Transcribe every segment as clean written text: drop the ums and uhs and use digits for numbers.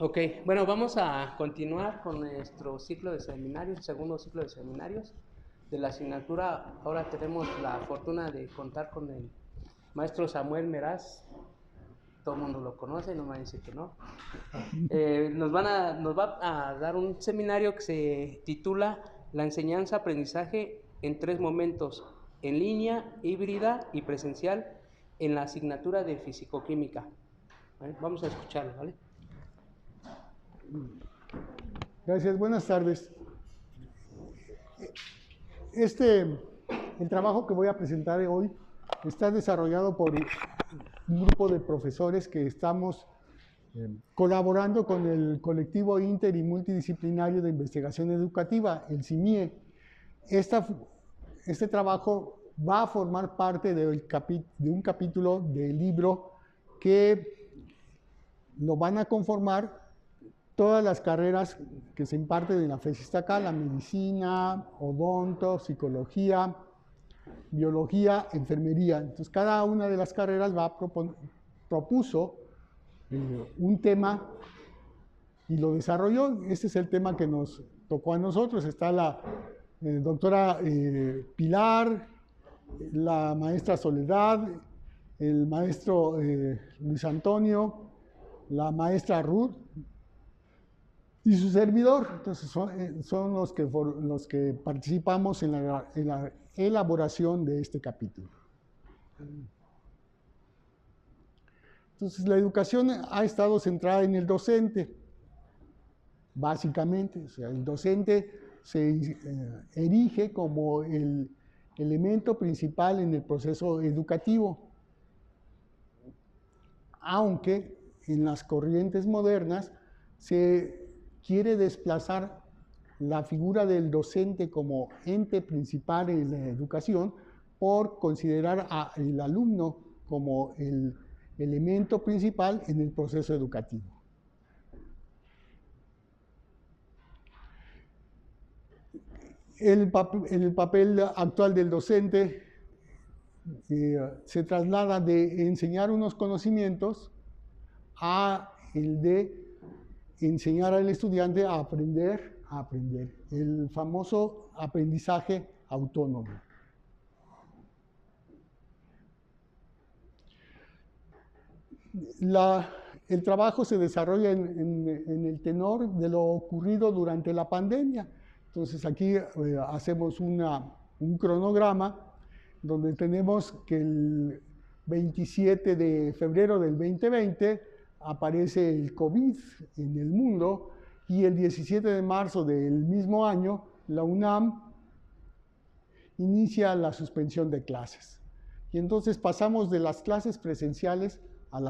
Ok, bueno, vamos a continuar con nuestro ciclo de seminarios, el segundo ciclo de seminarios de la asignatura. Ahora tenemos la fortuna de contar con el maestro Samuel Meraz. Todo el mundo lo conoce, no me van a decir que no. Nos va a dar un seminario que se titula La enseñanza-aprendizaje en 3 momentos: en línea, híbrida y presencial, en la asignatura de fisicoquímica. ¿Vale? Vamos a escucharlo, ¿vale? Gracias, buenas tardes. El trabajo que voy a presentar hoy está desarrollado por un grupo de profesores que estamos colaborando con el colectivo inter y multidisciplinario de investigación educativa, el CIMIE. Este trabajo va a formar parte de un capítulo del libro que lo van a conformar todas las carreras que se imparten en la FES Iztacala: medicina, odonto, psicología, biología, enfermería. Entonces, cada una de las carreras propuso un tema y lo desarrolló. Este es el tema que nos tocó a nosotros. Está la doctora Pilar, la maestra Soledad, el maestro Luis Antonio, la maestra Ruth y su servidor. Entonces son los que participamos en la elaboración de este capítulo. Entonces, la educación ha estado centrada en el docente, básicamente. O sea, el docente se erige como el elemento principal en el proceso educativo, aunque en las corrientes modernas se quiere desplazar la figura del docente como ente principal en la educación por considerar al alumno como el elemento principal en el proceso educativo. El papel actual del docente se traslada de enseñar unos conocimientos a el de enseñar al estudiante a aprender, el famoso aprendizaje autónomo. El trabajo se desarrolla en el tenor de lo ocurrido durante la pandemia. Entonces, aquí hacemos un cronograma donde tenemos que el 27 de febrero del 2020 aparece el COVID en el mundo, y el 17 de marzo del mismo año la UNAM inicia la suspensión de clases. Y entonces pasamos de las clases presenciales a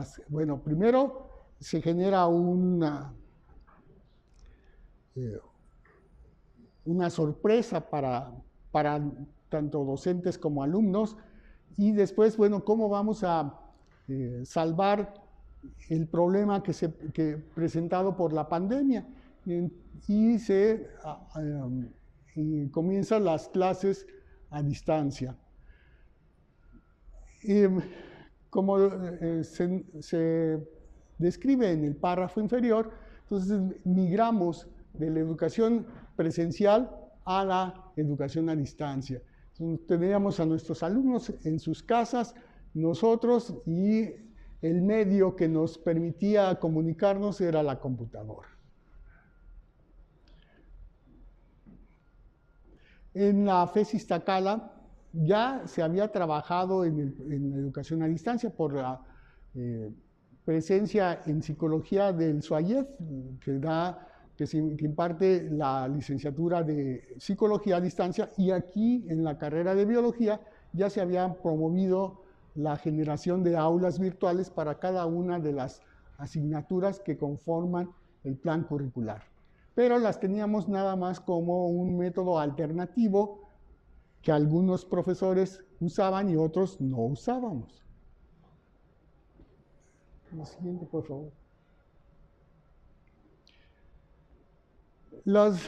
primero se genera una sorpresa para tanto docentes como alumnos, y después, ¿cómo vamos a salvar el problema que presentado por la pandemia? Y comienzan las clases a distancia. Como se describe en el párrafo inferior, entonces migramos de la educación presencial a la educación a distancia. Entonces, teníamos a nuestros alumnos en sus casas, nosotros, y el medio que nos permitía comunicarnos era la computadora. En la FES Iztacala ya se había trabajado en la educación a distancia por la presencia en psicología del SUAYED, que imparte la licenciatura de psicología a distancia, y aquí en la carrera de biología ya se había promovido la generación de aulas virtuales para cada una de las asignaturas que conforman el plan curricular. Pero las teníamos nada más como un método alternativo que algunos profesores usaban y otros no usábamos. Lo siguiente, por favor. Las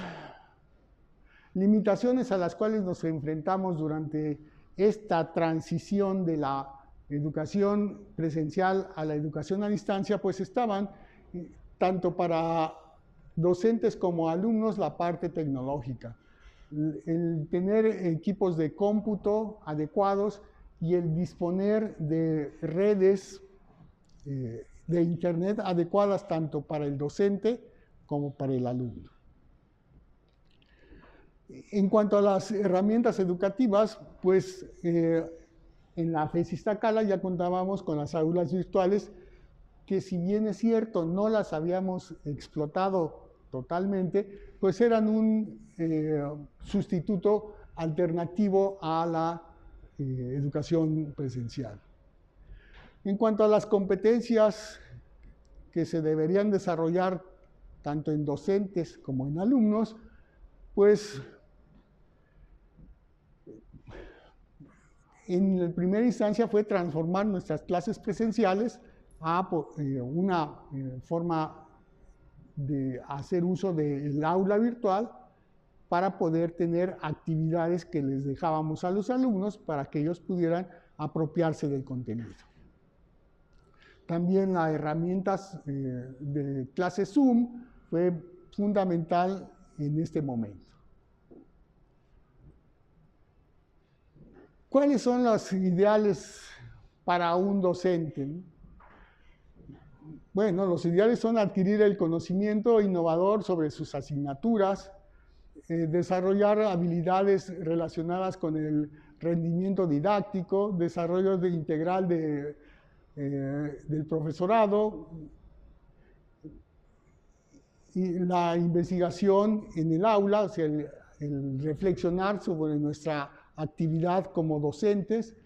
limitaciones a las cuales nos enfrentamos durante esta transición de la educación presencial a la educación a distancia, pues estaban tanto para docentes como alumnos la parte tecnológica. El tener equipos de cómputo adecuados y el disponer de redes de Internet adecuadas tanto para el docente como para el alumno. En cuanto a las herramientas educativas, pues en la FES Iztacala ya contábamos con las aulas virtuales que, si bien es cierto no las habíamos explotado totalmente, pues eran un sustituto alternativo a la educación presencial. En cuanto a las competencias que se deberían desarrollar tanto en docentes como en alumnos, pues en primera instancia fue transformar nuestras clases presenciales a una forma de hacer uso del aula virtual para poder tener actividades que les dejábamos a los alumnos para que ellos pudieran apropiarse del contenido. También las herramientas de clase Zoom fue fundamental en este momento. ¿Cuáles son los ideales para un docente? Bueno, los ideales son adquirir el conocimiento innovador sobre sus asignaturas, desarrollar habilidades relacionadas con el rendimiento didáctico, desarrollo integral del profesorado, y la investigación en el aula, o sea, el reflexionar sobre nuestra actividad como docentes.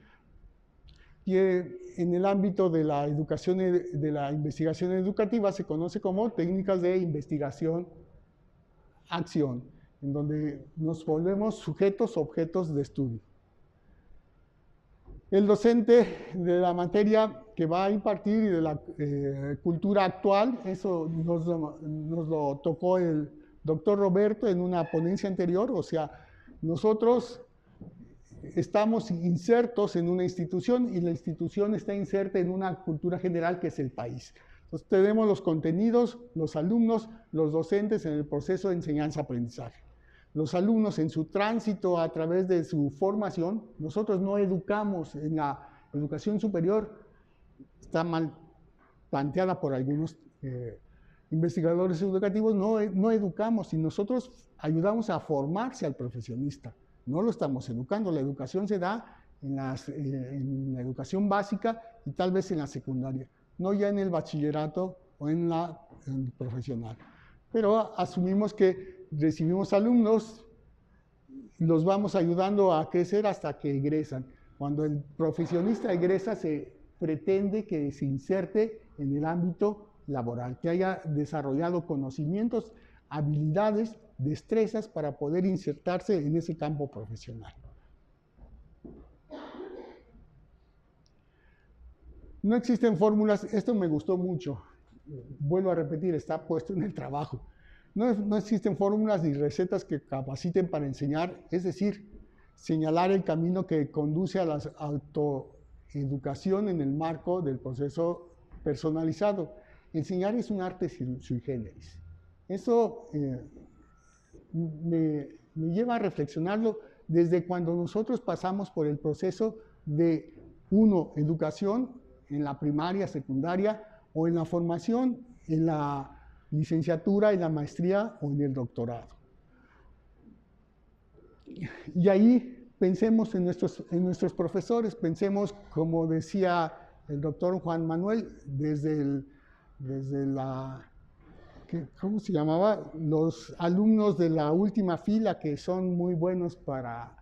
Y en el ámbito de la educación, de la investigación educativa, se conoce como técnicas de investigación-acción, en donde nos volvemos sujetos, objetos de estudio. El docente de la materia que va a impartir y de la cultura actual, eso nos lo tocó el doctor Roberto en una ponencia anterior, o sea, nosotros estamos insertos en una institución y la institución está inserta en una cultura general que es el país. Entonces tenemos los contenidos, los alumnos, los docentes en el proceso de enseñanza-aprendizaje. Los alumnos en su tránsito a través de su formación, nosotros no educamos en la educación superior, está mal planteada por algunos investigadores educativos, no educamos y nosotros ayudamos a formarse al profesionista. No lo estamos educando, la educación se da en la educación básica y tal vez en la secundaria, no ya en el bachillerato o en el profesional. Pero asumimos que recibimos alumnos, los vamos ayudando a crecer hasta que egresan. Cuando el profesionista egresa, se pretende que se inserte en el ámbito laboral, que haya desarrollado conocimientos, habilidades, destrezas para poder insertarse en ese campo profesional. No existen fórmulas, esto me gustó mucho, vuelvo a repetir, está puesto en el trabajo. No existen fórmulas ni recetas que capaciten para enseñar, es decir, señalar el camino que conduce a la autoeducación en el marco del proceso personalizado. Enseñar es un arte sui generis. Eso me lleva a reflexionarlo desde cuando nosotros pasamos por el proceso de, educación en la primaria, secundaria o en la formación, en la licenciatura, en la maestría o en el doctorado. Y ahí pensemos en nuestros profesores, pensemos, como decía el doctor Juan Manuel, desde ¿cómo se llamaba? Los alumnos de la última fila, que son muy buenos para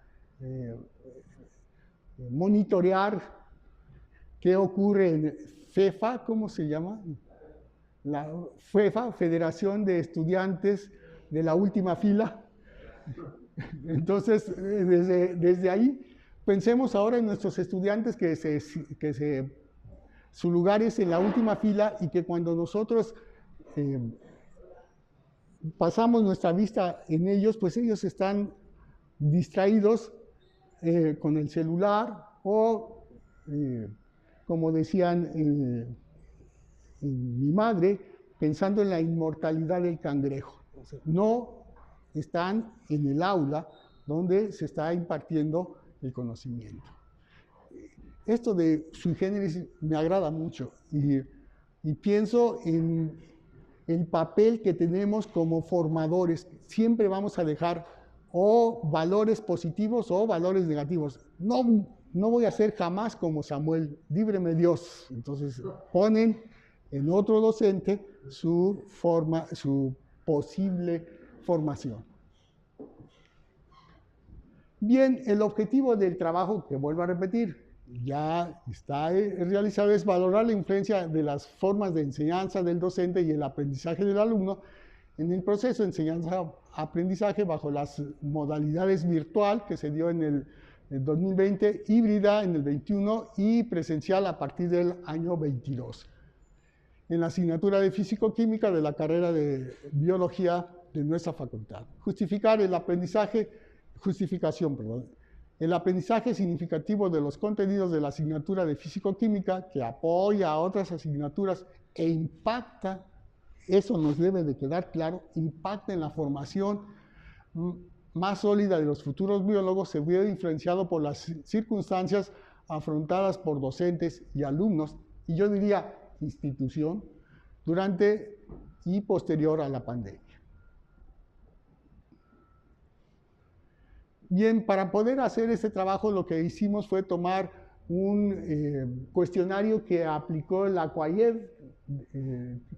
monitorear qué ocurre en FEFA, ¿cómo se llama? La FEFA, Federación de Estudiantes de la Última Fila. Entonces, desde ahí, pensemos ahora en nuestros estudiantes que su lugar es en la última fila y que cuando nosotros pasamos nuestra vista en ellos, pues ellos están distraídos con el celular o, como decían mi madre, pensando en la inmortalidad del cangrejo. No están en el aula donde se está impartiendo el conocimiento. Esto de sui generis me agrada mucho y pienso en el papel que tenemos como formadores. Siempre vamos a dejar o valores positivos o valores negativos. No voy a ser jamás como Samuel, líbreme Dios. Entonces ponen en otro docente su posible formación. Bien, el objetivo del trabajo, que vuelvo a repetir, ya está realizado, es valorar la influencia de las formas de enseñanza del docente y el aprendizaje del alumno en el proceso de enseñanza-aprendizaje bajo las modalidades virtual que se dio en el 2020, híbrida en el 21 y presencial a partir del año 22. En la asignatura de Físico-Química de la carrera de Biología de nuestra facultad. El aprendizaje significativo de los contenidos de la asignatura de Físico-Química que apoya a otras asignaturas e impacta, eso nos debe de quedar claro, impacta en la formación más sólida de los futuros biólogos, se vio influenciado por las circunstancias afrontadas por docentes y alumnos, y yo diría institución, durante y posterior a la pandemia. Bien, para poder hacer este trabajo lo que hicimos fue tomar un cuestionario que aplicó la CUAIED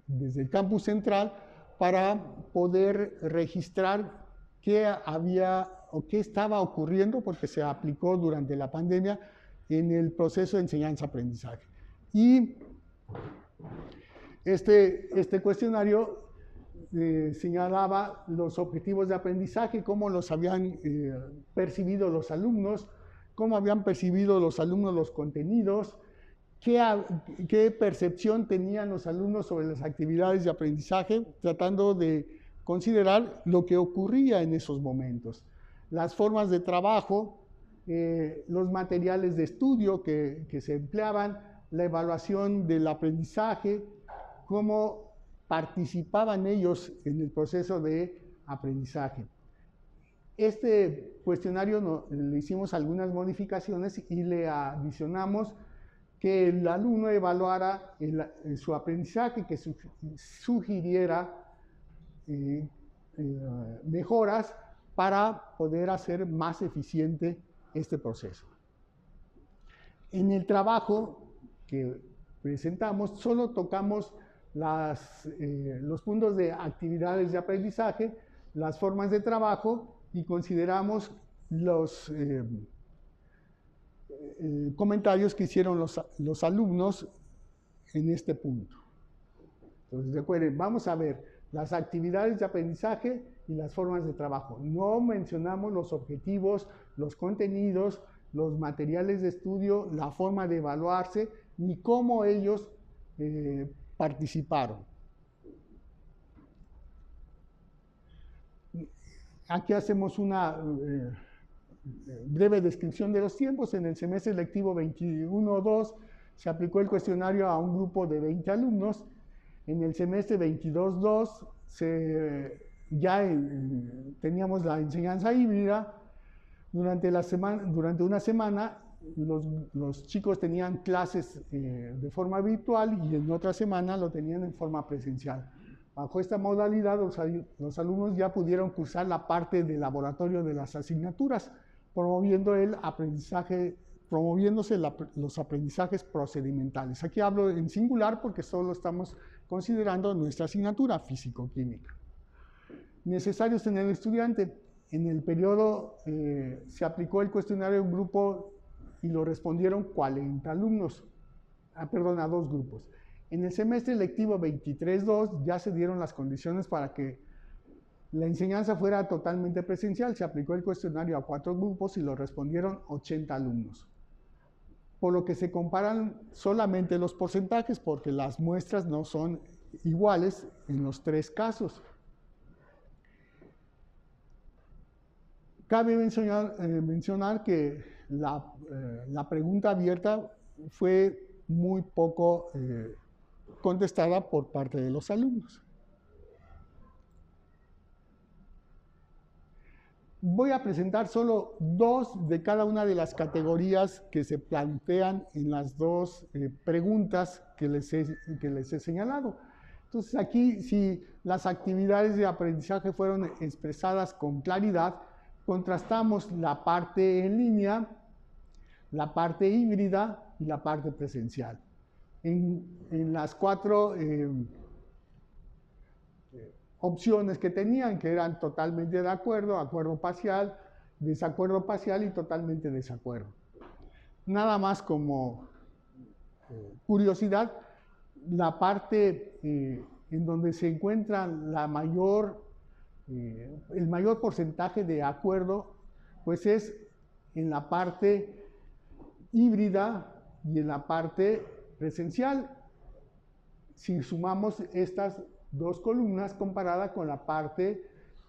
desde el campus central para poder registrar qué había o qué estaba ocurriendo, porque se aplicó durante la pandemia en el proceso de enseñanza-aprendizaje. Y este cuestionario señalaba los objetivos de aprendizaje, cómo los habían percibido los alumnos, cómo habían percibido los alumnos los contenidos, qué percepción tenían los alumnos sobre las actividades de aprendizaje, tratando de considerar lo que ocurría en esos momentos, las formas de trabajo, los materiales de estudio que se empleaban, la evaluación del aprendizaje, cómo participaban ellos en el proceso de aprendizaje. Este cuestionario le hicimos algunas modificaciones y le adicionamos que el alumno evaluara su aprendizaje, que sugiriera mejoras para poder hacer más eficiente este proceso. En el trabajo que presentamos solo tocamos los puntos de actividades de aprendizaje, las formas de trabajo y consideramos los comentarios que hicieron los alumnos en este punto. Entonces, recuerden, vamos a ver las actividades de aprendizaje y las formas de trabajo. No mencionamos los objetivos, los contenidos, los materiales de estudio, la forma de evaluarse, ni cómo ellos participaron. Aquí hacemos una breve descripción de los tiempos. En el semestre lectivo 21-2 se aplicó el cuestionario a un grupo de 20 alumnos. En el semestre 22-2 ya teníamos la enseñanza híbrida. Durante una semana los chicos tenían clases de forma virtual y en otra semana lo tenían en forma presencial. Bajo esta modalidad, los alumnos ya pudieron cursar la parte de laboratorio de las asignaturas, promoviéndose los aprendizajes procedimentales. Aquí hablo en singular porque solo estamos considerando nuestra asignatura físico-química. Necesarios en el estudiante. En el periodo se aplicó el cuestionario a un grupo y lo respondieron 40 alumnos, a dos grupos. En el semestre lectivo 23-2 ya se dieron las condiciones para que la enseñanza fuera totalmente presencial. Se aplicó el cuestionario a 4 grupos y lo respondieron 80 alumnos. Por lo que se comparan solamente los porcentajes porque las muestras no son iguales en los 3 casos. Cabe mencionar que la pregunta abierta fue muy poco contestada por parte de los alumnos. Voy a presentar solo 2 de cada una de las categorías que se plantean en las 2 preguntas que les he señalado. Entonces aquí, si las actividades de aprendizaje fueron expresadas con claridad, contrastamos la parte en línea, la parte híbrida y la parte presencial. En las 4 opciones que tenían, que eran totalmente de acuerdo, acuerdo parcial, desacuerdo parcial y totalmente desacuerdo. Nada más como curiosidad, la parte en donde se encuentra el mayor porcentaje de acuerdo, pues es en la parte híbrida y en la parte presencial. Si sumamos estas 2 columnas comparada con la parte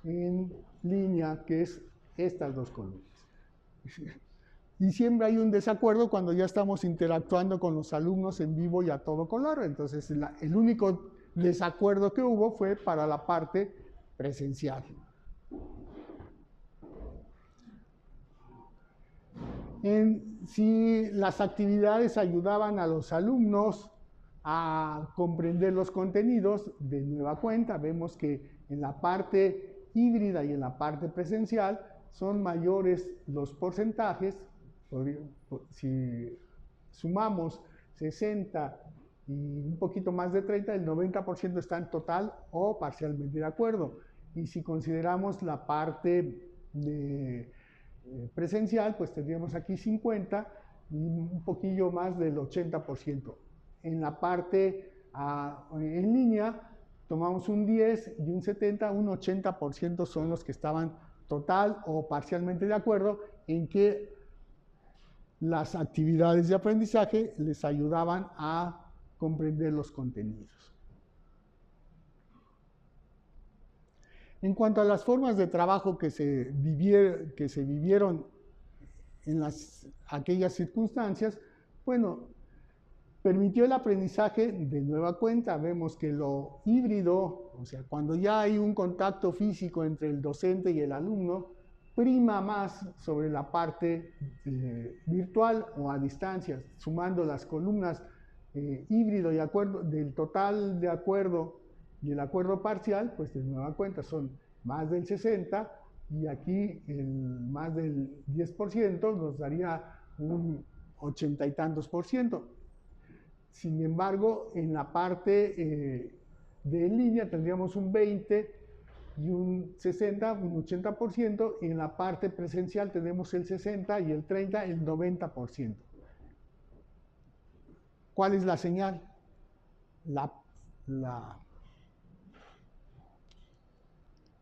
en línea, que es estas 2 columnas. Y siempre hay un desacuerdo cuando ya estamos interactuando con los alumnos en vivo y a todo color. Entonces, el único desacuerdo que hubo fue para la parte presencial. Si las actividades ayudaban a los alumnos a comprender los contenidos, de nueva cuenta, vemos que en la parte híbrida y en la parte presencial son mayores los porcentajes. Si sumamos 60 y un poquito más de 30, el 90% están total o parcialmente de acuerdo. Y si consideramos la parte de presencial, pues tendríamos aquí 50 y un poquillo más del 80%. En la parte en línea, tomamos un 10 y un 70, un 80% son los que estaban total o parcialmente de acuerdo en que las actividades de aprendizaje les ayudaban a comprender los contenidos. En cuanto a las formas de trabajo que se vivieron en aquellas circunstancias, bueno, permitió el aprendizaje de nueva cuenta. Vemos que lo híbrido, o sea, cuando ya hay un contacto físico entre el docente y el alumno, prima más sobre la parte virtual o a distancia, sumando las columnas híbrido y acuerdo, del total de acuerdo y el acuerdo parcial, pues de nueva cuenta son más del 60, y aquí más del 10% nos daría un 80 y tantos %. Sin embargo, en la parte de línea tendríamos un 20 y un 60, un 80%, y en la parte presencial tenemos el 60 y el 30, el 90%. ¿Cuál es la señal?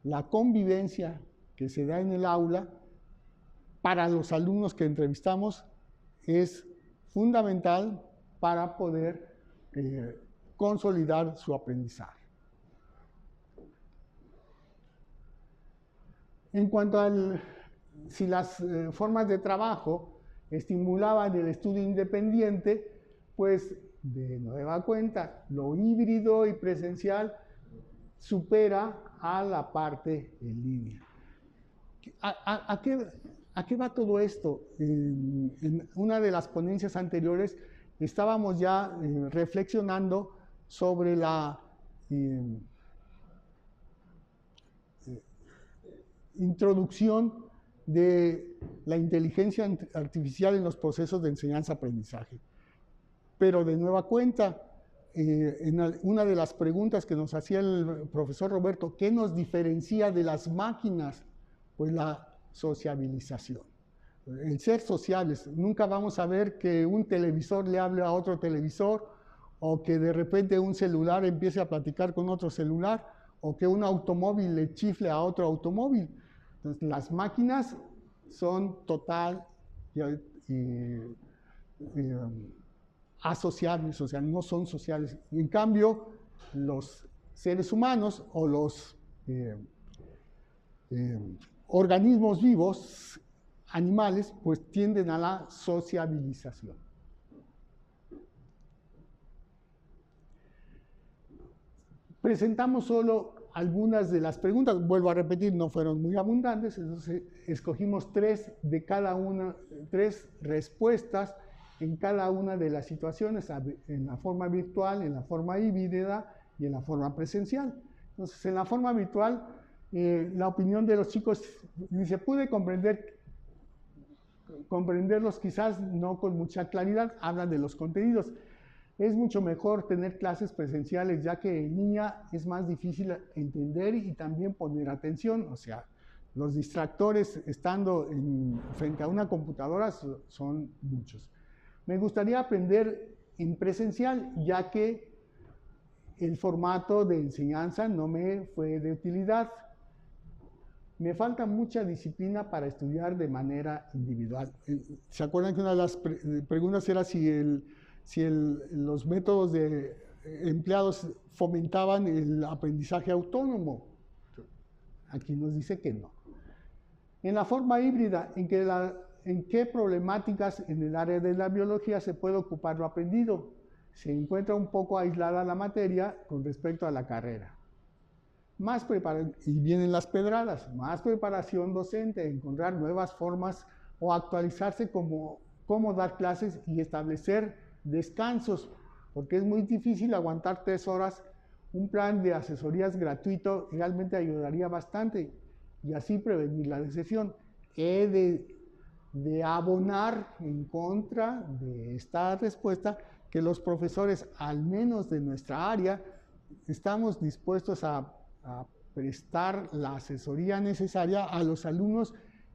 La convivencia que se da en el aula para los alumnos que entrevistamos es fundamental para poder consolidar su aprendizaje. En cuanto a si las formas de trabajo estimulaban el estudio independiente, pues de nueva cuenta, lo híbrido y presencial supera a la parte en línea. ¿A qué va todo esto? En una de las ponencias anteriores estábamos ya reflexionando sobre la introducción de la inteligencia artificial en los procesos de enseñanza-aprendizaje. Pero de nueva cuenta, en una de las preguntas que nos hacía el profesor Roberto, ¿qué nos diferencia de las máquinas? Pues la sociabilización, el ser sociables. Nunca vamos a ver que un televisor le hable a otro televisor, o que de repente un celular empiece a platicar con otro celular, o que un automóvil le chifle a otro automóvil. Entonces, las máquinas son total asociables, o sea, no son sociales. En cambio, los seres humanos o los organismos vivos, animales, pues tienden a la sociabilización. Presentamos solo algunas de las preguntas, vuelvo a repetir, no fueron muy abundantes, entonces escogimos tres respuestas en cada una de las situaciones, en la forma virtual, en la forma híbrida y en la forma presencial. Entonces, en la forma virtual, la opinión de los chicos, dice, pude comprenderlos quizás no con mucha claridad, hablan de los contenidos. Es mucho mejor tener clases presenciales, ya que en línea es más difícil entender y también poner atención. O sea, los distractores estando frente a una computadora son muchos. Me gustaría aprender en presencial, ya que el formato de enseñanza no me fue de utilidad. Me falta mucha disciplina para estudiar de manera individual. ¿Se acuerdan que una de las preguntas era si los métodos empleados fomentaban el aprendizaje autónomo? Aquí nos dice que no. En la forma híbrida, ¿en qué problemáticas en el área de la biología se puede ocupar lo aprendido? Se encuentra un poco aislada la materia con respecto a la carrera. Y vienen las pedradas, más preparación docente, encontrar nuevas formas o actualizarse cómo dar clases y establecer descansos, porque es muy difícil aguantar 3 horas. Un plan de asesorías gratuito realmente ayudaría bastante y así prevenir la deserción. He de abonar en contra de esta respuesta que los profesores, al menos de nuestra área, estamos dispuestos a prestar la asesoría necesaria a los alumnos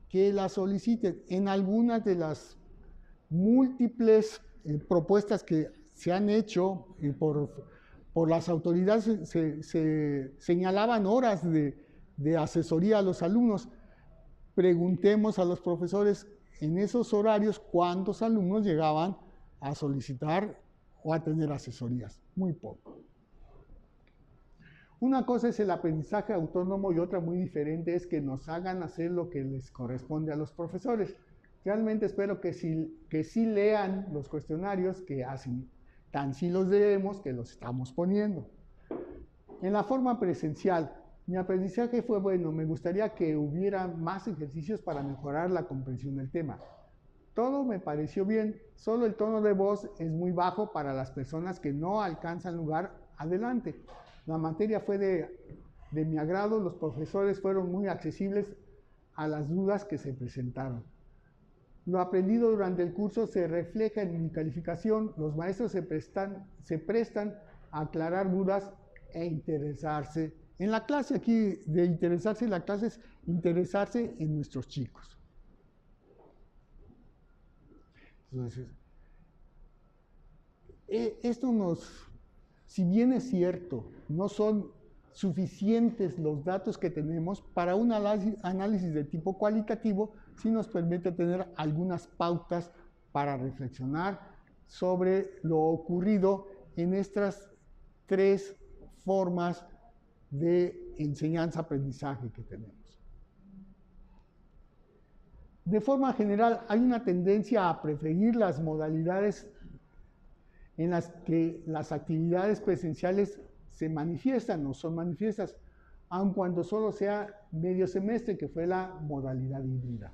que la soliciten. En algunas de las múltiples propuestas que se han hecho por las autoridades, se señalaban horas de asesoría a los alumnos. Preguntemos a los profesores en esos horarios cuántos alumnos llegaban a solicitar o a tener asesorías. Muy poco. Una cosa es el aprendizaje autónomo y otra muy diferente es que nos hagan hacer lo que les corresponde a los profesores. Realmente espero que sí lean los cuestionarios que hacen, tan sí los leemos que los estamos poniendo. En la forma presencial, mi aprendizaje fue bueno, me gustaría que hubiera más ejercicios para mejorar la comprensión del tema. Todo me pareció bien, solo el tono de voz es muy bajo para las personas que no alcanzan lugar adelante. La materia fue de mi agrado, los profesores fueron muy accesibles a las dudas que se presentaron. Lo aprendido durante el curso se refleja en mi calificación, los maestros se prestan a aclarar dudas e interesarse en la clase. Aquí de interesarse en la clase es interesarse en nuestros chicos. Entonces, si bien es cierto, no son suficientes los datos que tenemos para un análisis de tipo cualitativo, sí nos permite tener algunas pautas para reflexionar sobre lo ocurrido en estas 3 formas de enseñanza-aprendizaje que tenemos. De forma general, hay una tendencia a preferir las modalidades en las que las actividades presenciales se manifiestan o son manifiestas, aun cuando solo sea medio semestre, que fue la modalidad híbrida.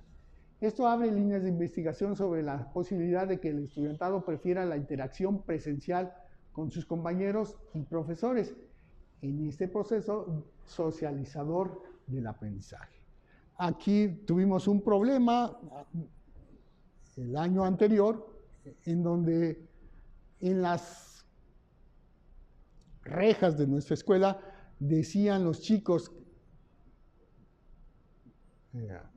Esto abre líneas de investigación sobre la posibilidad de que el estudiantado prefiera la interacción presencial con sus compañeros y profesores en este proceso socializador del aprendizaje. Aquí tuvimos un problema el año anterior, en donde en las rejas de nuestra escuela decían los chicos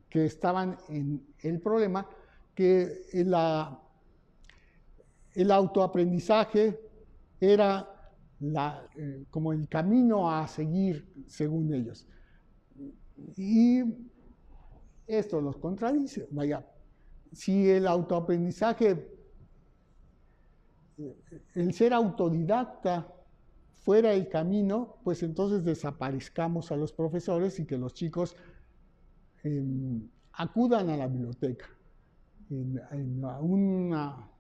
que estaban en el problema que el autoaprendizaje era como el camino a seguir según ellos. Y esto los contradice. Vaya, si el autoaprendizaje, el ser autodidacta fuera el camino, pues entonces desaparezcamos a los profesores y que los chicos acudan a la biblioteca. En una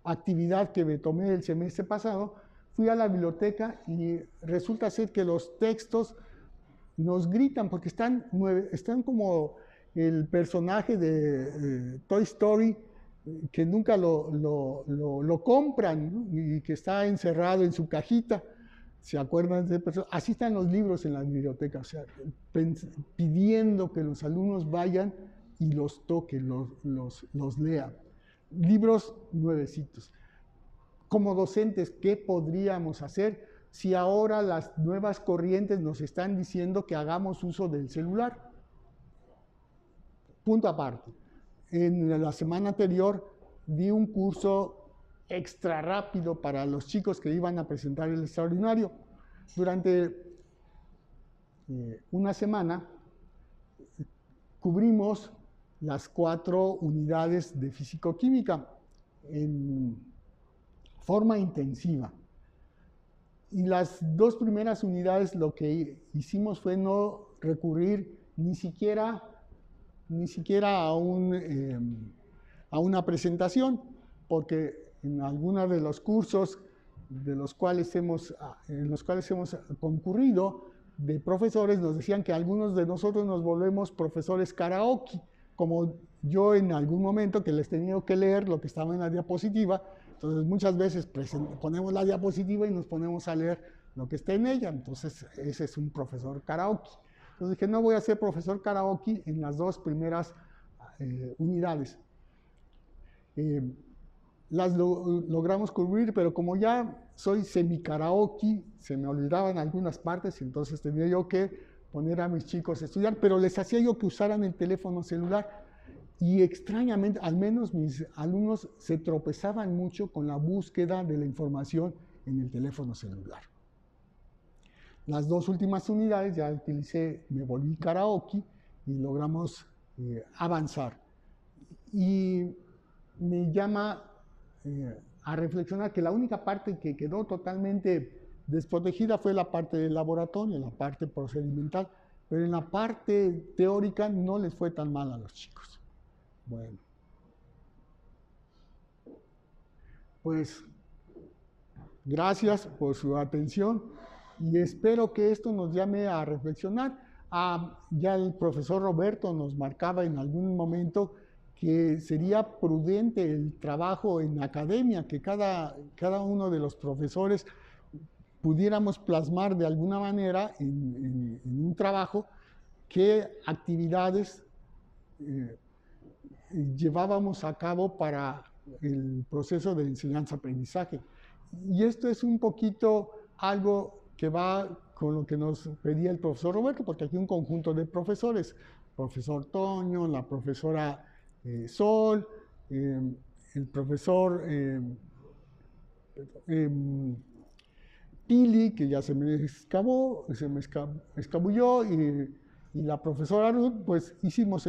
actividad que me tomé el semestre pasado, fui a la biblioteca y resulta ser que los textos nos gritan porque están como el personaje de Toy Story que nunca lo compran, ¿no? Y que está encerrado en su cajita. ¿Se acuerdan de eso? Así están los libros en la biblioteca, o sea, pidiendo que los alumnos vayan y los toquen, los lean. Libros nuevecitos. Como docentes, ¿qué podríamos hacer si ahora las nuevas corrientes nos están diciendo que hagamos uso del celular? Punto aparte. En la semana anterior di un curso extra rápido para los chicos que iban a presentar el extraordinario. Durante una semana cubrimos las 4 unidades de físico-química en forma intensiva. Y las 2 primeras unidades lo que hicimos fue no recurrir ni siquiera a una presentación, porque en algunos de los cursos en los cuales hemos concurrido de profesores nos decían que algunos de nosotros nos volvemos profesores karaoke, como yo en algún momento que les tenía que leer lo que estaba en la diapositiva. Entonces muchas veces ponemos la diapositiva y nos ponemos a leer lo que está en ella. Entonces ese es un profesor karaoke. Entonces dije, no voy a ser profesor karaoke en las 2 primeras unidades. Las logramos cubrir, pero como ya soy semi-karaoke, se me olvidaban algunas partes, y entonces tenía yo que poner a mis chicos a estudiar, pero les hacía yo que usaran el teléfono celular. Y extrañamente, al menos mis alumnos se tropezaban mucho con la búsqueda de la información en el teléfono celular. Las 2 últimas unidades ya utilicé, me volví karaoke y logramos avanzar. Y me llama a reflexionar que la única parte que quedó totalmente desprotegida fue la parte del laboratorio, la parte procedimental, pero en la parte teórica no les fue tan mal a los chicos. Bueno, pues gracias por su atención y espero que esto nos llame a reflexionar. Ya el profesor Roberto nos marcaba en algún momento que sería prudente el trabajo en academia, que cada uno de los profesores pudiéramos plasmar de alguna manera en un trabajo qué actividades llevábamos a cabo para el proceso de enseñanza-aprendizaje. Y esto es un poquito algo que va con lo que nos pedía el profesor Roberto, porque aquí hay un conjunto de profesores, profesor Toño, la profesora Sol, el profesor Pili, que ya se me escabulló, y la profesora Ruth, pues hicimos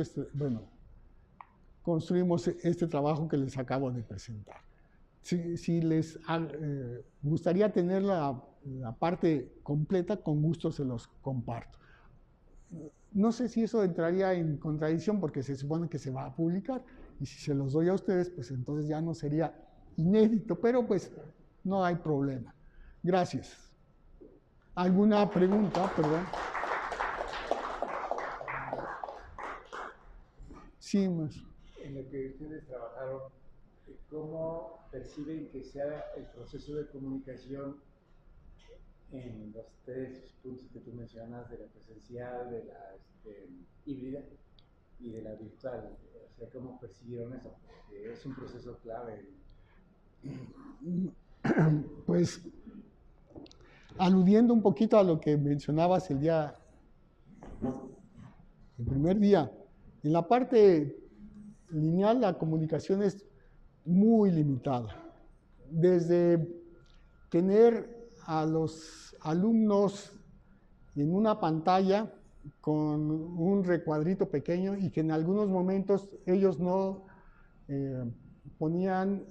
construimos este trabajo que les acabo de presentar. Si les gustaría tener la parte completa, con gusto se los comparto. No sé si eso entraría en contradicción porque se supone que se va a publicar, y si se los doy a ustedes, pues entonces ya no sería inédito, pero pues no hay problema. Gracias. ¿Alguna pregunta? Perdón. Sí, más. En lo que ustedes trabajaron, ¿cómo perciben que sea el proceso de comunicación en los 3 puntos que tú mencionas, de la presencial, de la híbrida y de la virtual? O sea, ¿cómo percibieron eso? Porque es un proceso clave. Pues, aludiendo un poquito a lo que mencionabas el primer día, en la parte lineal la comunicación es muy limitada. Desde tener a los alumnos en una pantalla con un recuadrito pequeño y que en algunos momentos ellos no ponían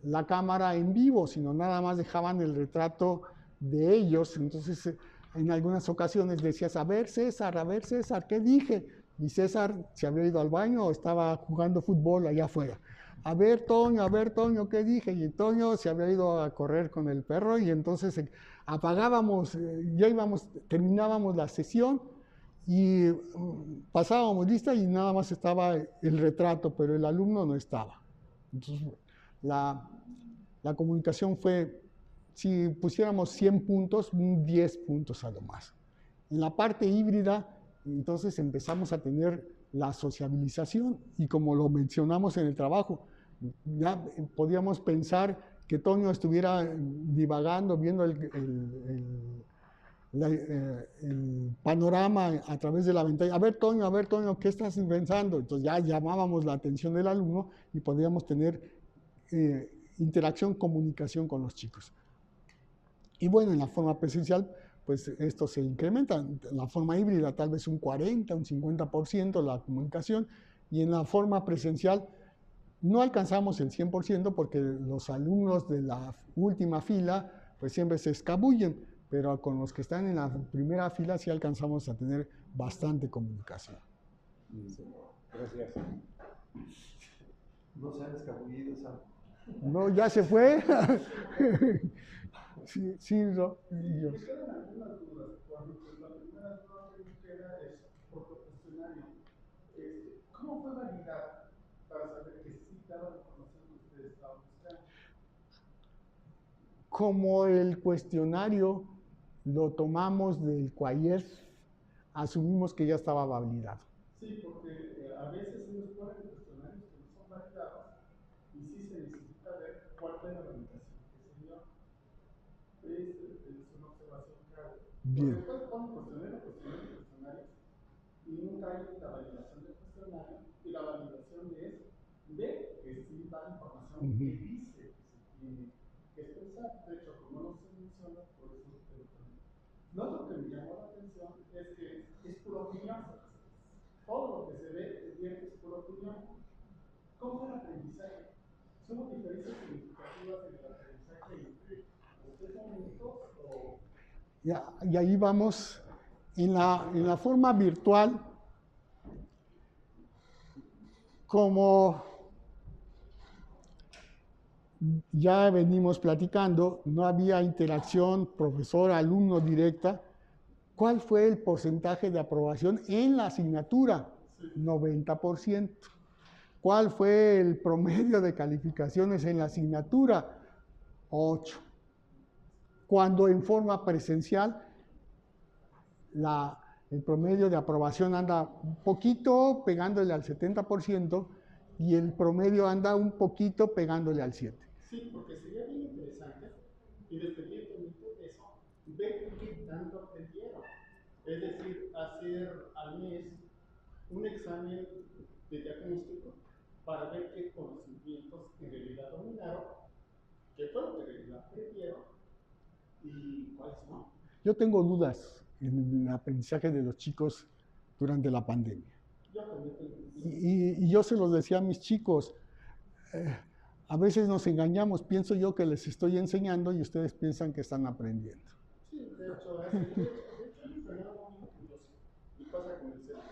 la cámara en vivo, sino nada más dejaban el retrato de ellos. Entonces, en algunas ocasiones decías, a ver César, ¿qué dije? Y César se había ido al baño o estaba jugando fútbol allá afuera. a ver, Toño, ¿qué dije? Y Toño se había ido a correr con el perro y entonces apagábamos, ya terminábamos la sesión y pasábamos lista y nada más estaba el retrato, pero el alumno no estaba. Entonces, la comunicación fue, si pusiéramos 100 puntos, 10 puntos a lo más. En la parte híbrida, entonces empezamos a tener la sociabilización y como lo mencionamos en el trabajo, ya podíamos pensar que Toño estuviera divagando, viendo el panorama a través de la ventana. A ver, Toño, ¿qué estás pensando? Entonces ya llamábamos la atención del alumno y podíamos tener interacción, comunicación con los chicos. Y bueno, en la forma presencial, pues esto se incrementa. En la forma híbrida, tal vez un 40, un 50% la comunicación. Y en la forma presencial, no alcanzamos el 100% porque los alumnos de la última fila, pues siempre se escabullen. Pero con los que están en la primera fila, sí alcanzamos a tener bastante comunicación. Sí. Gracias. No se han escabullido, Sam. No, ya se fue. Sí, sí, no, Dios. Me quedan algunas dudas. Cuando la primera duda que me queda es por tu cuestionario. ¿Cómo fue validar para saber que sí daba la información que ustedes estaban buscando? Como el cuestionario lo tomamos del CUAIEF, asumimos que ya estaba validado. Sí, porque a veces se nos ponen cuestionarios que no son validados y sí se necesita ver cuál fue la validación que se dio. Es una observación clave. Porque después ponen cuestionarios y nunca hay la validación del cuestionario y la validación es de que sí da la información que dice que se tiene que expresar. De hecho, como no se menciona, por eso te lo comento. No, lo que me llamó la atención es que es pura opinión. Todo lo que se ve es pura opinión. ¿Cómo fue el aprendizaje? ¿Hubo diferencias significativas en el aprendizaje entre los 3 momentos o...? Y ahí vamos, en la forma virtual, como ya venimos platicando, no había interacción profesor-alumno directa. ¿Cuál fue el porcentaje de aprobación en la asignatura? 90%. ¿Cuál fue el promedio de calificaciones en la asignatura? 8. Cuando en forma presencial, el promedio de aprobación anda un poquito pegándole al 70% y el promedio anda un poquito pegándole al 7%. Sí, porque sería bien interesante, independientemente de eso, ver qué tanto aprendieron. Es decir, hacer al mes un examen de diagnóstico para ver qué conocimientos en realidad dominaron, qué fue lo que en realidad aprendieron y cuáles no. Yo tengo dudas en el aprendizaje de los chicos durante la pandemia. Yo también tengo dudas. Y yo se los decía a mis chicos, a veces nos engañamos, pienso yo que les estoy enseñando y ustedes piensan que están aprendiendo. Sí, de hecho, hay un fenómeno muy curioso y pasa con el cerebro.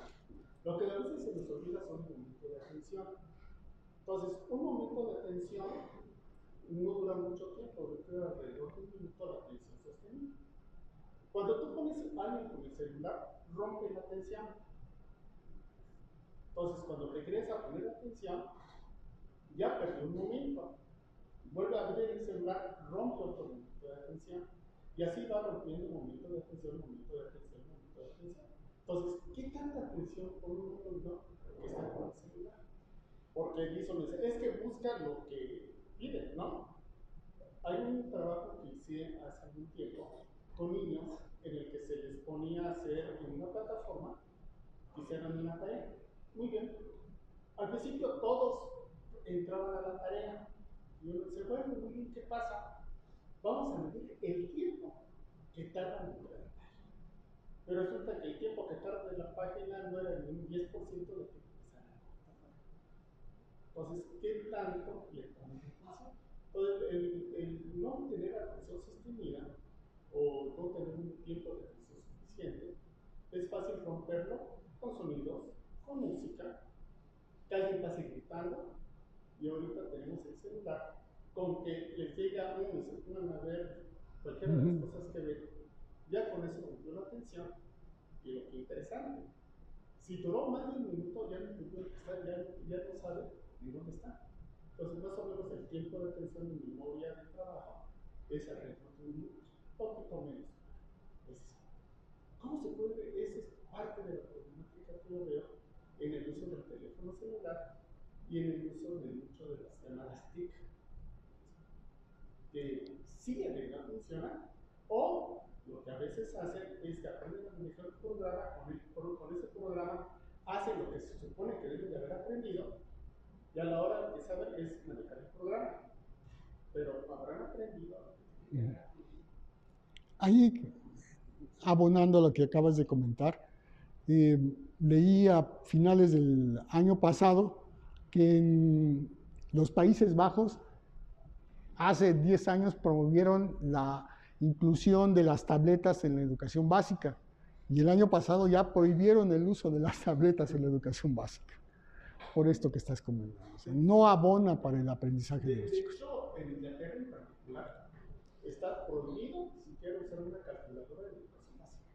Lo que a veces se nos olvida son momentos de atención. Entonces, un momento de atención no dura mucho tiempo, dura alrededor de un minuto la atención sostenida. Cuando tú pones a alguien con el celular, rompe la atención. Entonces, cuando regresas a poner atención, ya perdió un momento. Vuelve a abrir el celular, rompe otro momento de atención. Y así va rompiendo momento de atención, momento de atención, momento de atención. Entonces, ¿qué tanta atención pone un alumno que está con el celular? Porque Edison dice, es que busca lo que pide, ¿no? Hay un trabajo que hice hace algún tiempo con niños en el que se les ponía a hacer en una plataforma que hicieran una tarea. Muy bien. Al principio todos entraban a la tarea y uno dice, bueno, muy bien, ¿qué pasa? Vamos a medir el tiempo que tardan en entrar. Pero resulta que el tiempo que tarda en la página no era ni un 10% de tiempo que se haga. Entonces, ¿qué tanto le ponen atención? Entonces, el no tener atención sostenida o no tener un tiempo de atención suficiente, es fácil romperlo con sonidos, con música, que alguien pase gritando, Y ahorita tenemos el celular con que les llega uno y se pongan a ver cualquiera de las cosas que ven. Ya con eso rompió la atención. Y lo que interesante, si duró más de un minuto, ya no entendió que está, ya no sabe ni dónde está. Entonces, más o menos el tiempo de atención en memoria de trabajo es alrededor de un minuto, poquito menos. ¿Cómo se puede? Esa es parte de la problemática que yo veo en el uso del teléfono celular y en el uso de muchas de las llamadas TIC, que sí en realidad funcionan, o lo que a veces hacen es que aprenden a manejar el programa, con ese programa hacen lo que se supone que deben de haber aprendido, y a la hora que saben es manejar el programa, pero habrán aprendido. Ahí, abonando lo que acabas de comentar, leí a finales del año pasado que en los Países Bajos hace 10 años promovieron la inclusión de las tabletas en la educación básica y el año pasado ya prohibieron el uso de las tabletas en la educación básica, por esto que estás comentando. O sea, no abona para el aprendizaje de los chicos. De hecho, en Inglaterra en particular, está prohibido siquiera usar una calculadora de educación básica.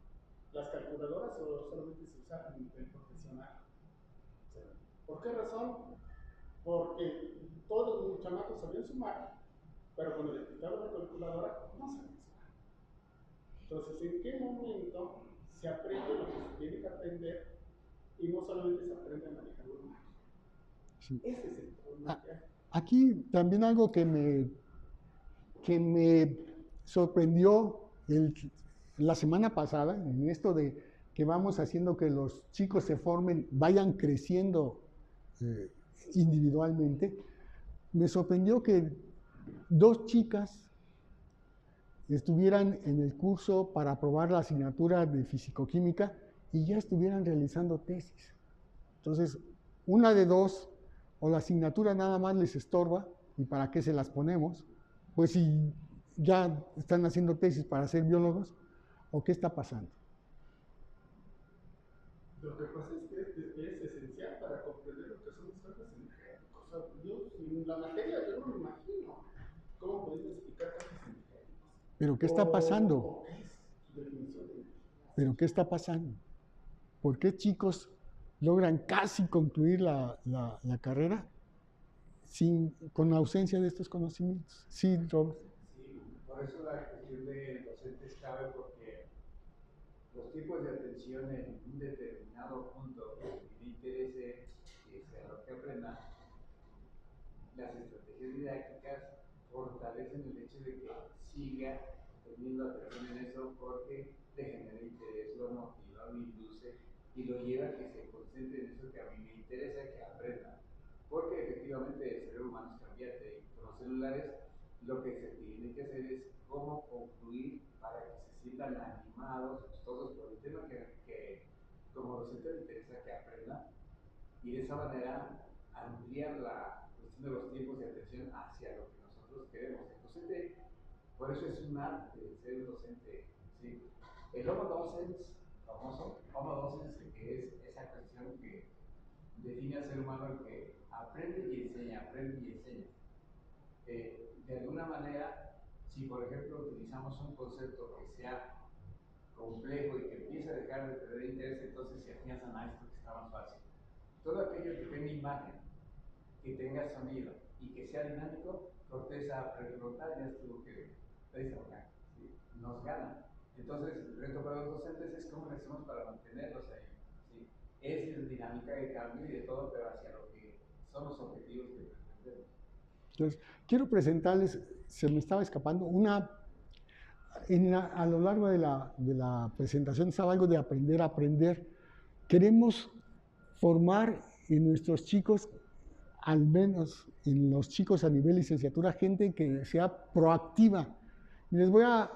Las calculadoras solamente se usan a nivel profesional. ¿Por qué razón? Porque todos los chamacos sabían sumar, pero cuando les quitaban la calculadora, no sabían sumar. Entonces, ¿en qué momento se aprende lo que se tiene que aprender y no solamente se aprende a manejar los números? Sí. Ese es el problema. Aquí también algo que me sorprendió la semana pasada, en esto de que vamos haciendo que los chicos se formen, vayan creciendo individualmente, me sorprendió que 2 chicas estuvieran en el curso para aprobar la asignatura de fisicoquímica y ya estuvieran realizando tesis. Entonces, una de 2, o la asignatura nada más les estorba, ¿y para qué se las ponemos? Pues si ya están haciendo tesis para ser biólogos, ¿o qué está pasando? Lo que pasa es que es esencial para comprender lo que son los campos energéticos. O sea, yo, en la materia yo no me imagino cómo podemos explicar campos energéticos. ¿Pero qué está pasando? ¿Pero qué está pasando? ¿Por qué chicos logran casi concluir la carrera con ausencia de estos conocimientos? Sí, Robert. Sí, por eso la cuestión de docente es clave, porque los tipos de atención en un determinado punto que le interese a lo que aprendan, las estrategias didácticas fortalecen el hecho de que siga teniendo atención en eso, porque le genera interés, lo motiva, lo induce y lo lleva a que se concentre en eso que a mí me interesa que aprenda. Porque efectivamente el cerebro humano es cambiante y con los celulares lo que se tiene que hacer es cómo concluir para que se sientan animados todos por el tema que como docente le interesa que aprenda, y de esa manera ampliar la cuestión de los tiempos de atención hacia lo que nosotros queremos. El docente, por eso es un arte ser un docente. ¿Sí? El Homo Docens, famoso Homo Docens, que es esa cuestión que define al ser humano el que aprende y enseña, aprende y enseña. De alguna manera, si por ejemplo utilizamos un concepto que sea complejo y que empiece a dejar de tener interés, entonces se afianzan a esto que está más fácil. Todo aquello que tenga imagen, que tenga sonido y que sea dinámico, corteza prefrontal ya estuvo que ¿sí? Nos gana. Entonces, el reto para los docentes es cómo le hacemos para mantenerlos ahí. ¿Sí? Es dinámica de cambio y de todo, pero hacia lo que son los objetivos que pretendemos. Entonces, quiero presentarles, se me estaba escapando, a lo largo de la presentación estaba algo de aprender a aprender. Queremos formar en nuestros chicos, al menos en los chicos a nivel licenciatura, gente que sea proactiva. Les voy a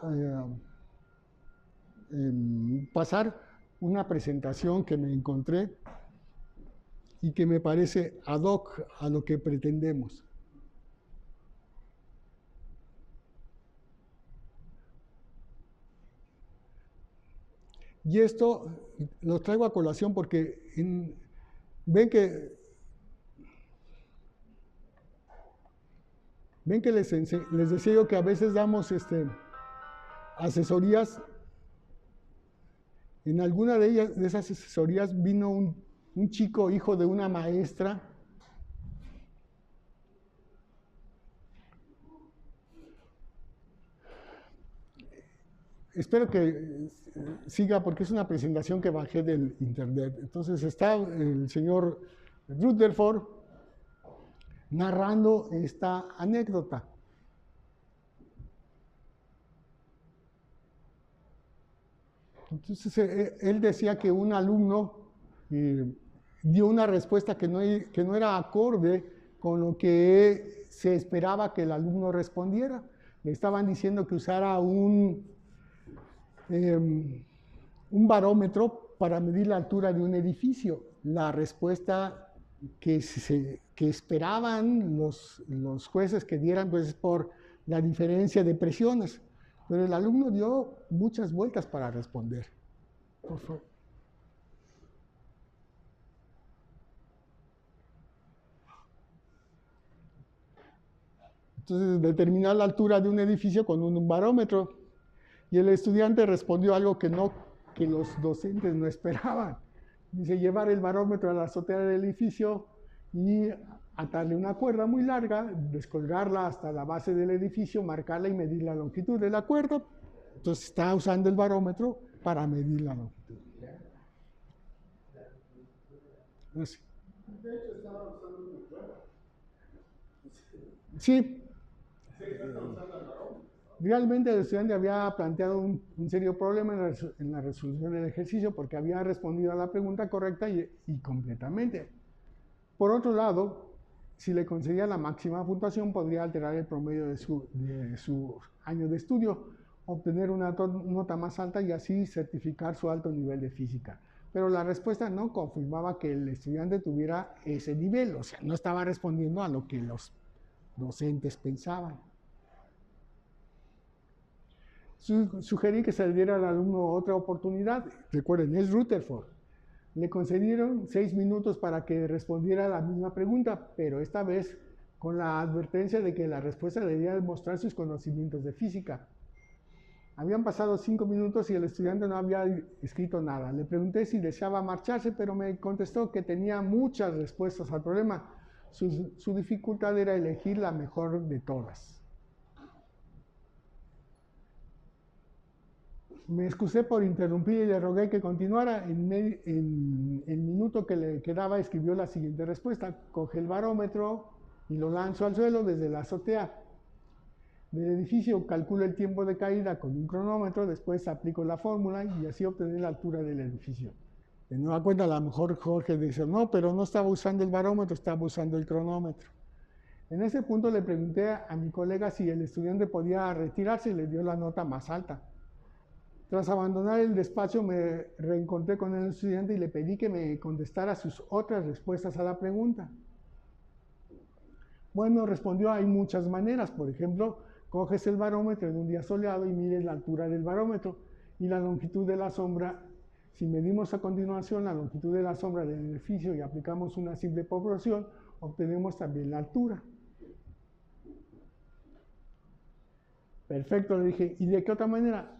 pasar una presentación que me encontré y que me parece ad hoc a lo que pretendemos. Y esto lo traigo a colación porque ven que Ven que les decía yo que a veces damos asesorías. En alguna de ellas, de esas asesorías, vino un chico, hijo de una maestra. Espero que siga porque es una presentación que bajé del internet. Entonces está el señor Rutherford narrando esta anécdota. Entonces él decía que un alumno dio una respuesta que no era acorde con lo que se esperaba que el alumno respondiera. Le estaban diciendo que usara un barómetro para medir la altura de un edificio. La respuesta que esperaban los jueces que dieran, pues, es por la diferencia de presiones. Pero el alumno dio muchas vueltas para responder. Por favor. Entonces, determinar la altura de un edificio con un barómetro. Y el estudiante respondió algo que los docentes no esperaban. Dice, llevar el barómetro a la azotea del edificio y atarle una cuerda muy larga, descolgarla hasta la base del edificio, marcarla y medir la longitud de la cuerda. Entonces está usando el barómetro para medir la longitud. Así. De hecho, estaba usando una cuerda. Sí. Realmente el estudiante había planteado un serio problema en la resolución del ejercicio porque había respondido a la pregunta correcta y completamente. Por otro lado, si le concedía la máxima puntuación, podría alterar el promedio de su año de estudio, obtener una nota más alta y así certificar su alto nivel de física. Pero la respuesta no confirmaba que el estudiante tuviera ese nivel, o sea, no estaba respondiendo a lo que los docentes pensaban. Sugerí que se le diera al alumno otra oportunidad. Recuerden, es Rutherford. Le concedieron 6 minutos para que respondiera la misma pregunta, pero esta vez con la advertencia de que la respuesta debía demostrar sus conocimientos de física. Habían pasado 5 minutos y el estudiante no había escrito nada. Le pregunté si deseaba marcharse, pero me contestó que tenía muchas respuestas al problema. Su dificultad era elegir la mejor de todas. Me excusé por interrumpir y le rogué que continuara. En el minuto que le quedaba escribió la siguiente respuesta. Coge el barómetro y lo lanzo al suelo desde la azotea del edificio. Calculo el tiempo de caída con un cronómetro. Después aplico la fórmula y así obtener la altura del edificio. De nueva cuenta, a lo mejor Jorge dice, no, pero no estaba usando el barómetro, estaba usando el cronómetro. En ese punto le pregunté a mi colega si el estudiante podía retirarse y le dio la nota más alta. Tras abandonar el despacho me reencontré con el estudiante y le pedí que me contestara sus otras respuestas a la pregunta. Bueno, respondió, hay muchas maneras. Por ejemplo, coges el barómetro en un día soleado y mides la altura del barómetro y la longitud de la sombra. Si medimos a continuación la longitud de la sombra del edificio y aplicamos una simple proporción, obtenemos también la altura. Perfecto, le dije, ¿y de qué otra manera?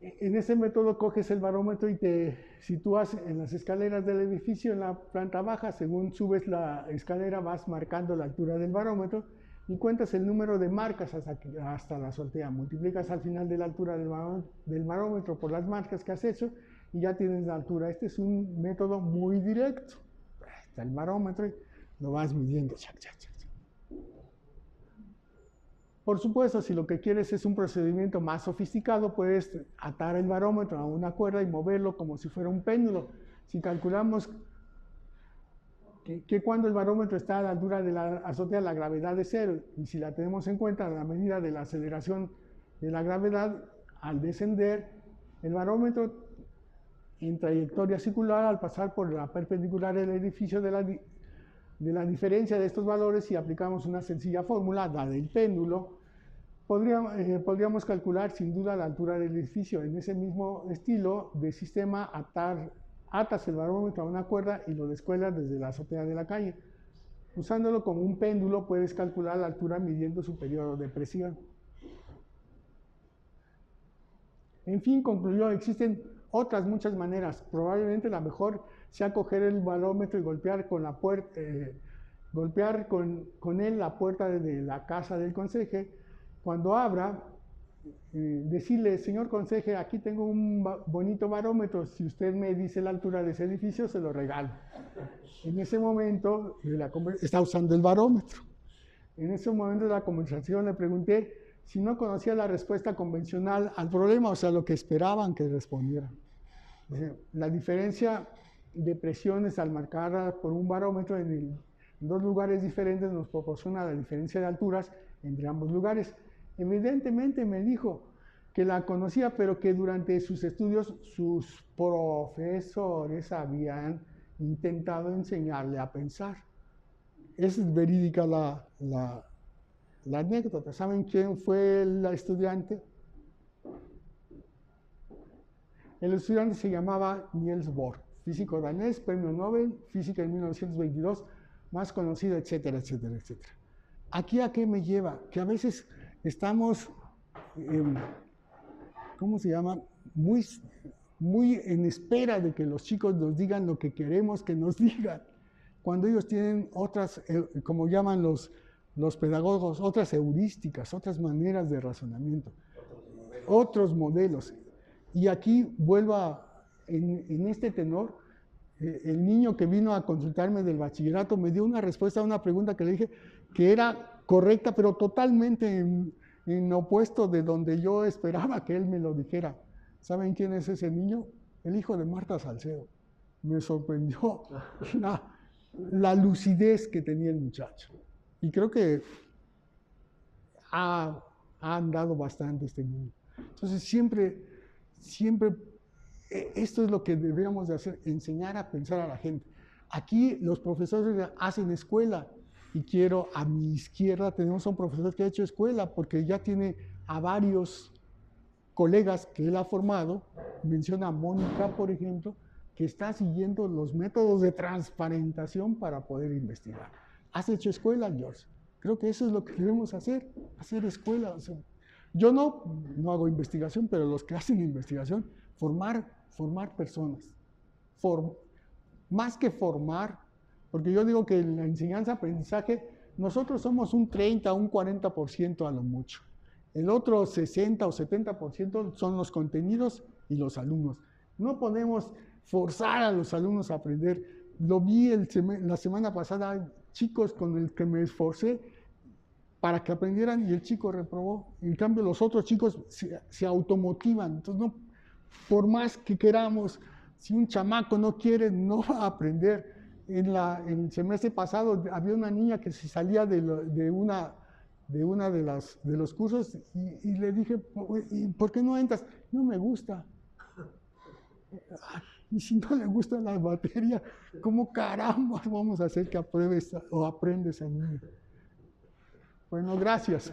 En ese método coges el barómetro y te sitúas en las escaleras del edificio en la planta baja. Según subes la escalera vas marcando la altura del barómetro y cuentas el número de marcas hasta la azotea. Multiplicas al final de la altura del barómetro por las marcas que has hecho y ya tienes la altura. Este es un método muy directo. Ahí está el barómetro y lo vas midiendo. Por supuesto, si lo que quieres es un procedimiento más sofisticado, puedes atar el barómetro a una cuerda y moverlo como si fuera un péndulo. Si calculamos que cuando el barómetro está a la altura de la azotea, la gravedad es 0, y si la tenemos en cuenta la medida de la aceleración de la gravedad, al descender, el barómetro en trayectoria circular, al pasar por la perpendicular del edificio de la diferencia de estos valores, si aplicamos una sencilla fórmula, la del péndulo, podríamos calcular sin duda la altura del edificio. En ese mismo estilo de sistema, atas el barómetro a una cuerda y lo descuelgas desde la azotea de la calle. Usándolo como un péndulo puedes calcular la altura midiendo su periodo de presión. En fin, concluyó, existen otras muchas maneras. Probablemente la mejor sea coger el barómetro y golpear con la puerta, golpear con él la puerta de la casa del conserje. Cuando abra, decirle, señor conserje, aquí tengo un bonito barómetro, si usted me dice la altura de ese edificio, se lo regalo. En ese momento, está usando el barómetro. En ese momento de la conversación le pregunté si no conocía la respuesta convencional al problema, o sea, lo que esperaban que respondiera. La diferencia de presiones al marcar por un barómetro en dos lugares diferentes nos proporciona la diferencia de alturas entre ambos lugares. Evidentemente me dijo que la conocía, pero que durante sus estudios sus profesores habían intentado enseñarle a pensar. Es verídica la anécdota. ¿Saben quién fue el estudiante? El estudiante se llamaba Niels Bohr, físico danés, premio Nobel, física en 1922, más conocido, etcétera, etcétera, etcétera. ¿Aquí a qué me lleva? Que a veces estamos, ¿cómo se llama? Muy en espera de que los chicos nos digan lo que queremos que nos digan, cuando ellos tienen otras, como llaman los pedagogos, otras heurísticas, otras maneras de razonamiento, otros modelos. Y aquí vuelvo en este tenor, el niño que vino a consultarme del bachillerato me dio una respuesta a una pregunta que le dije que era correcta, pero totalmente en opuesto de donde yo esperaba que él me lo dijera. ¿Saben quién es ese niño? El hijo de Marta Salcedo. Me sorprendió la lucidez que tenía el muchacho. Y creo que ha andado bastante este niño. Entonces siempre esto es lo que deberíamos de hacer, enseñar a pensar a la gente. Aquí los profesores hacen escuela y quiero, a mi izquierda tenemos a un profesor que ha hecho escuela porque ya tiene a varios colegas que él ha formado. Menciona a Mónica, por ejemplo, que está siguiendo los métodos de transparentación para poder investigar. ¿Has hecho escuela, George? Creo que eso es lo que debemos hacer escuela. O sea, yo no hago investigación, pero los que hacen investigación, formar personas. Más que formar, porque yo digo que en la enseñanza-aprendizaje nosotros somos un 30, un 40% a lo mucho. El otro 60 o 70% son los contenidos y los alumnos. No podemos forzar a los alumnos a aprender. Lo vi la semana pasada, chicos con el que me esforcé para que aprendieran y el chico reprobó. En cambio, los otros chicos se automotivan. Entonces, no, por más que queramos, si un chamaco no quiere, no va a aprender. En el semestre pasado había una niña que se salía de una de los cursos y le dije, ¿por qué no entras? No me gusta. Y si no le gusta la materia, ¿cómo caramba vamos a hacer que apruebes o aprenda esa niña? Bueno, gracias.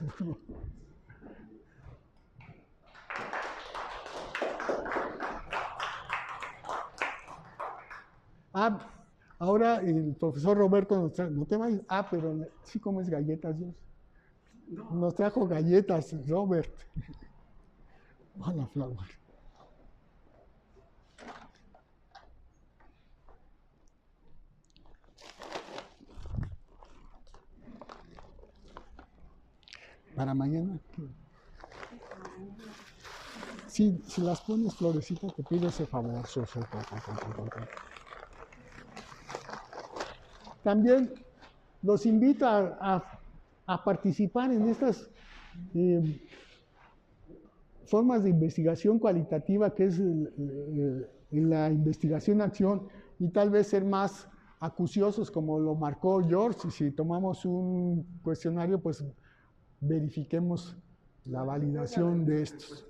Ahora el profesor Roberto nos trae, no te vayas, pero sí comes galletas, Dios. Nos trajo galletas, Robert. Hola, Flower. Para mañana. Sí, si las pones florecitas, te pido ese favor. También los invito a participar en estas formas de investigación cualitativa que es la investigación-acción y tal vez ser más acuciosos como lo marcó George. Y si tomamos un cuestionario, pues verifiquemos la validación de estos.